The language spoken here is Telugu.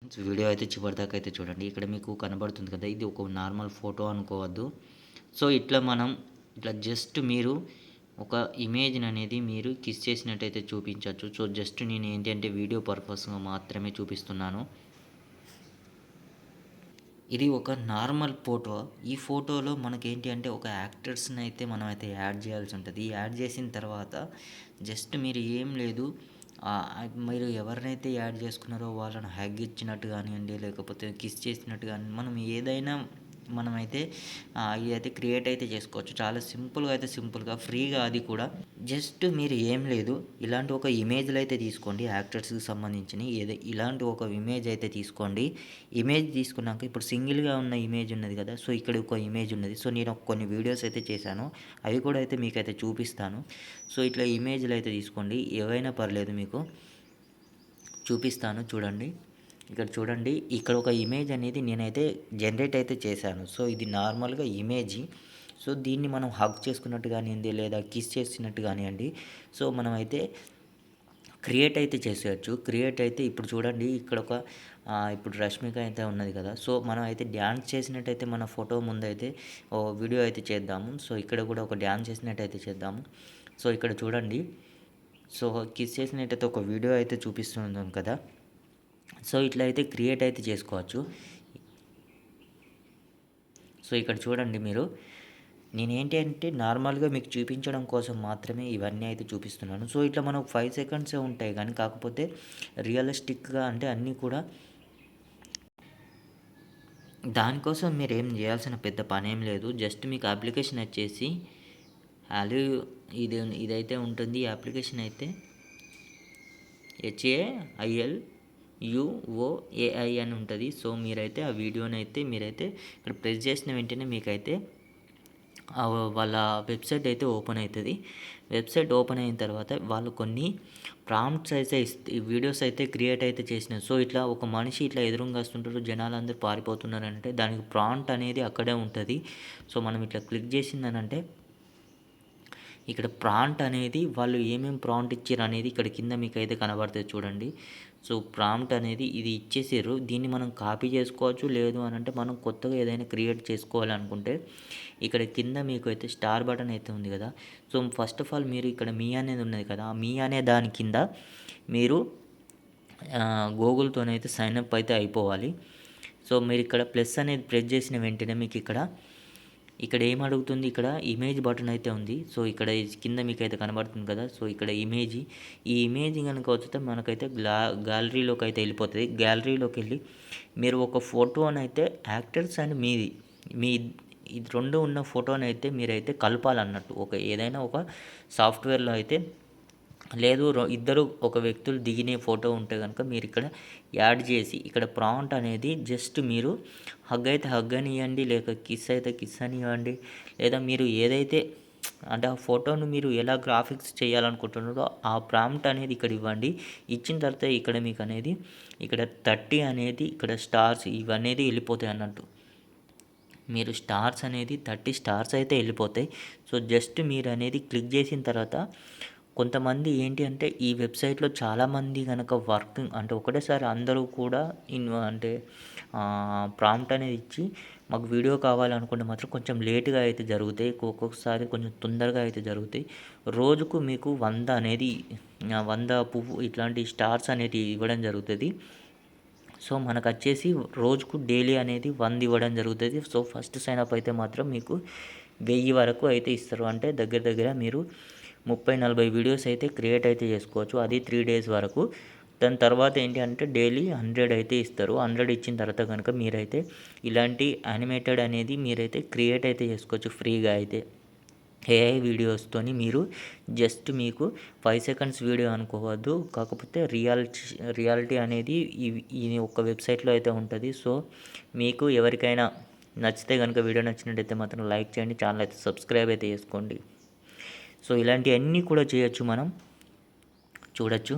వీడియో అయితే చివరిదాకా అయితే చూడండి. ఇక్కడ మీకు కనబడుతుంది కదా! ఇది ఒక నార్మల్ ఫోటో అనుకోవద్దు. సో, ఇట్లా జస్ట్ మీరు ఒక ఇమేజ్‌ననేది మీరు కిస్ చేసినట్టయితే చూపించొచ్చు. సో, జస్ట్ నేను ఏంటి అంటే వీడియో పర్పస్‌గా మాత్రమే చూపిస్తున్నాను. ఇది ఒక నార్మల్ ఫోటో. ఈ ఫోటోలో మనకేంటి అంటే ఒక యాక్టర్స్‌నైతే మనమైతే యాడ్ చేయాల్సి ఉంటది. యాడ్ చేసిన తర్వాత జస్ట్ మీరు ఏం లేదు మీరు ఎవరినైతే యాడ్ చేసుకున్నారో వాళ్ళని హగ్ ఇచ్చినట్టు గానియండి, లేకపోతే కిస్ చేసినట్టు గాని మనం ఏదైనా మనమైతే ఇదైతే క్రియేట్ అయితే చేసుకోవచ్చు. చాలా సింపుల్‌గా ఫ్రీగా అది కూడా. జస్ట్ మీరు ఏం లేదు ఇలాంటి ఒక ఇమేజ్‌లు అయితే తీసుకోండి యాక్టర్స్‌కి సంబంధించినయి. ఇలాంటి ఒక ఇమేజ్ అయితే తీసుకోండి. ఇమేజ్ తీసుకున్నాక ఇప్పుడు సింగిల్‌గా ఉన్న ఇమేజ్ ఉన్నది కదా! సో, ఇక్కడ ఒక ఇమేజ్ ఉన్నది. సో, నేను కొన్ని వీడియోస్ అయితే చేశాను. అవి కూడా అయితే మీకైతే చూపిస్తాను. సో, ఇట్లా ఇమేజ్‌లు అయితే తీసుకోండి. ఏవైనా పర్లేదు మీకు. చూపిస్తాను చూడండి. ఇక్కడ చూడండి. ఇక్కడ ఒక ఇమేజ్ అనేది నేనైతే జనరేట్ అయితే చేశాను. సో, ఇది నార్మల్‌గా ఇమేజి. సో, దీన్ని మనం హగ్ చేసుకున్నట్టు గానియండి, లేదా కిస్ చేసినట్టు గానియండి. సో, మనమైతే క్రియేట్ అయితే చేసేయొచ్చు. క్రియేట్ అయితే ఇప్పుడు చూడండి ఇక్కడ ఇప్పుడు 'రష్మిక' అయితే ఉన్నది కదా! సో, మనం అయితే డాన్స్ చేసినట్టయితే మన ఫోటో ముందైతే వీడియో అయితే చేద్దాము. సో, ఇక్కడ కూడా ఒక డాన్స్ చేసినట్టయితే చేద్దాము. సో, ఇక్కడ చూడండి. సో, కిస్ చేసినట్టయితే ఒక వీడియో అయితే చూపిస్తున్నాను కదా! సో, ఇట్లా అయితే క్రియేట్ అయితే చేసుకోవచ్చు. సో, ఇక్కడ చూడండి మీరు. నేనేంటి అంటే నార్మల్‌గా మీకు చూపించడం కోసం మాత్రమే ఇవన్నీ అయితే చూపిస్తున్నాను. సో, ఇట్లా మనకు 5 సెకండ్సే ఉంటాయి గానీ, కాకపోతే రియలిస్టిక్‌గా అంటే అన్నీ కూడా దానికోసం మీరేం జేయాల్సిన పెద్ద పనేం లేదు. జస్ట్ మీకు అప్లికేషన్ వచ్చేసి ఆలు ఇదైతే ఉంటుంది. ఈ అప్లికేషన్ అయితే HAILUOAI అని ఉంటది. సో, మీరైతే ఆ వీడియోనైతే మీరైతే ఇక్కడ ప్రెస్ చేసిన వెంటనే మీకైతే వాళ్ళ వెబ్‌సైట్ అయితే ఓపెన్ అయితది. వెబ్‌సైట్ ఓపెన్ అయిన తర్వాత వాళ్ళు కొన్ని ప్రాంప్ట్స్ అయితే వీడియోస్ అయితే క్రియేట్ అయితే చేసినారు. సో, ఇట్లా ఒక మనిషి ఇట్లా ఎదురుంగా వస్తుంటారు. జనాలందరూ పారిపోతున్నారంటే దానికి ప్రాంప్ట్ అనేది అక్కడే ఉంటది. సో, మనం ఇట్లా క్లిక్ చేసిందనంటే ఇక్కడ ప్రాంప్ట్ అనేది వాళ్ళు ఏమేమి ప్రాంప్ట్ ఇచ్చారు అనేది ఇక్కడ కింద మీకైతే కనబడుతది చూడండి. సో, ప్రాంప్ట్ అనేది ఇది ఇచ్చేసిర్రు. దీన్ని మనం కాపీ చేసుకోవచ్చు. లేదు అనంటే మనం కొత్తగా ఏదైనా క్రియేట్ చేసుకోవాలనుకుంటే ఇక్కడ కింద మీకు అయితే స్టార్ బటన్ అయితే ఉంది కదా! సో, ఫస్ట్ ఆఫ్ ఆల్ మీరు ఇక్కడ మీ అనేది ఉన్నది కదా! ఆ మీ అనే దాని కింద మీరు గూగుల్‌తోనైతే సైన్ అప్ అయితే అయిపోవాలి. సో, మీరు ఇక్కడ ప్లస్ అనేది ప్రెస్ చేసిన వెంటనే మీకు ఇక్కడ ఏం అడుగుతుంది, ఇక్కడ ఇమేజ్ బటన్ అయితే ఉంది. సో, ఇక్కడ కింద మీకైతే కనబడుతుంది కదా! సో, ఇక్కడ ఈ ఇమేజ్ గనుక వచ్చితే మనకైతే గ్యాలరీలోకి అయితే వెళ్ళిపోతది. గ్యాలరీలోకెళ్ళి మీరు ఒక ఫోటోనైతే యాక్టర్స్ అండ్ మీ ఇది 2 ఉన్న ఫోటోనైతే మీరైతే కలపాలన్నట్టు. ఏదైనా ఒక సాఫ్ట్‌వేర్‌లో అయితే లేదు ఇద్దరు ఒక వ్యక్తులు దిగిన ఫోటో ఉంటే గనుక మీరిక్కడ యాడ్ చేసి ఇక్కడ ప్రాంప్ట్ అనేది జస్ట్ మీరు హగ్ అయితే హగ్ అనివ్వండి, లేక కిస్ అయితే కిస్ అనివ్వండి, లేదా మీరు ఏదైతే అంటే ఆ ఫోటోను మీరు ఎలా గ్రాఫిక్స్ చేయాలనుకుంటున్నారో ఆ ప్రాంప్ట్ అనేది ఇక్కడ ఇవ్వండి. ఇచ్చిన తర్వాత ఇక్కడ మీకు అనేది ఇక్కడ 30 అనేది ఇక్కడ స్టార్స్ ఇవనేది వెళ్ళిపోతాయి అన్నట్టు. మీరు స్టార్స్ అనేది 30 స్టార్స్ అయితే వెళ్ళిపోతాయి. సో, జస్ట్ మీరు అనేది క్లిక్ చేసిన తర్వాత కొంతమంది ఏంటి అంటే ఈ వెబ్‌సైట్‌లో చాలామంది గనక వర్కింగ్ అంటే ఒకటేసారి అందరూ కూడా అంటే ప్రాంప్ట్ అనేది ఇచ్చి మాకు వీడియో కావాలనుకుంటే మాత్రం కొంచెం లేట్‌గా అయితే జరుగుతాయి. ఒక్కొక్కసారి కొంచెం తొందరగా అయితే జరుగుతాయి. రోజుకు మీకు 100 ఇట్లాంటి స్టార్స్ అనేటివి ఇవ్వడం జరుగుతది. సో, మనకచ్చేసి రోజుకు డైలీ అనేది 100 ఇవ్వడం జరుగుతది. సో, ఫస్ట్ సైన్ అప్ అయితే మాత్రం మీకు 1000 వరకు అయితే ఇస్తారు. అంటే దగ్గర దగ్గర మీరు 30, 40 వీడియోస్ అయితే క్రియేట్ అయితే చేసుకోవచ్చు. అది 3 డేస్ వరకు. దాని తర్వాత ఏంటి అంటే డైలీ 100 అయితే ఇస్తారు. 100 ఇచ్చిన తర్వాత కనుక మీరైతే ఇలాంటి యానిమేటెడ్ అనేది మీరైతే క్రియేట్ అయితే చేసుకోవచ్చు ఫ్రీగా అయితే. ఏఐ వీడియోస్తోని మీరు జస్ట్ మీకు 5 సెకండ్స్ వీడియో అనుకోవద్దు. కాకపోతే రియాలిటీ అనేది ఈ ఒక్క వెబ్‌సైట్‌లో అయితే ఉంటది. సో, మీకు ఎవరికైనా నచ్చితే గనుక వీడియో నచ్చినట్టయితే మాత్రం లైక్ చేయండి. ఛానల్ అయితే సబ్స్క్రైబ్ అయితే చేసుకోండి. సో, ఇలాంటియన్నీ కూడా చేయొచ్చు మనం. చూడొచ్చు.